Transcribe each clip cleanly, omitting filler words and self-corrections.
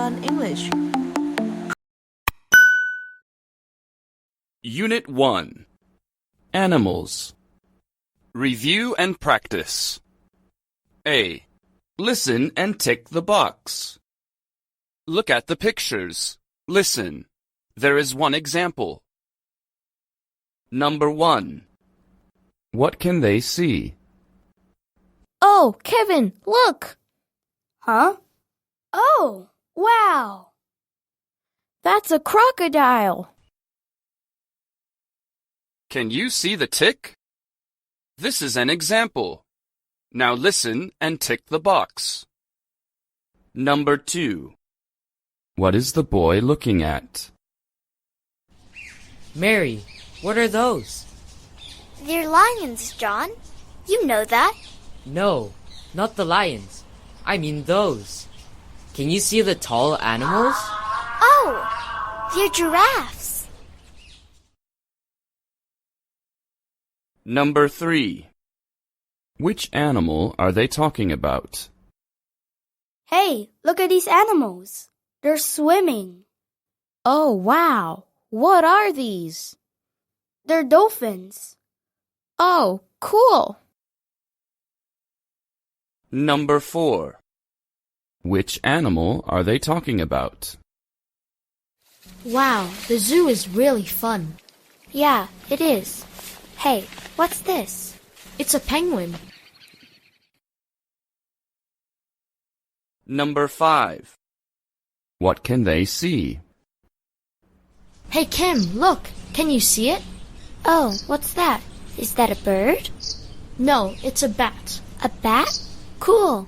Learn English. Unit 1. Animals. Review and practice. A. Listen and tick the box. Look at the pictures. Listen. There is one example. Number 1. What can they see? Oh, Kevin, look! Huh? Oh, wow! That's a crocodile. Can you see the tick? This is an example. Now listen and tick the box. Number 2. What is the boy looking at? Mary, what are those? They're lions, John. You know that. No, not the lions. I mean those. Can you see the tall animals? Oh, they're giraffes. Number 3. Which animal are they talking about? Hey, look at these animals. They're swimming. Oh, wow. What are these? They're dolphins. Oh, cool. Number 4. Which animal are they talking about? Wow, the zoo is really fun. Yeah, it is. Hey, what's this? It's a penguin. Number 5. What can they see? Hey, Kim, look. Can you see it? Oh, what's that? Is that a bird? No, it's a bat. A bat? Cool.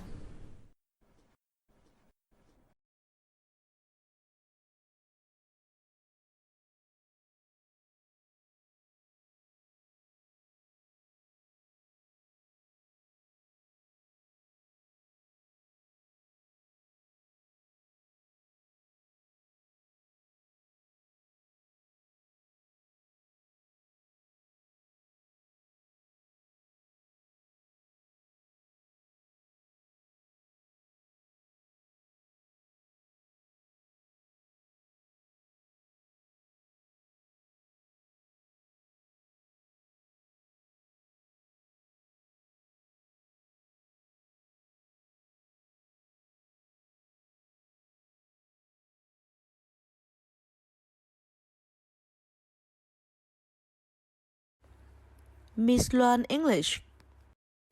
Miss Learn English.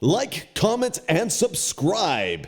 Like, comment, and subscribe.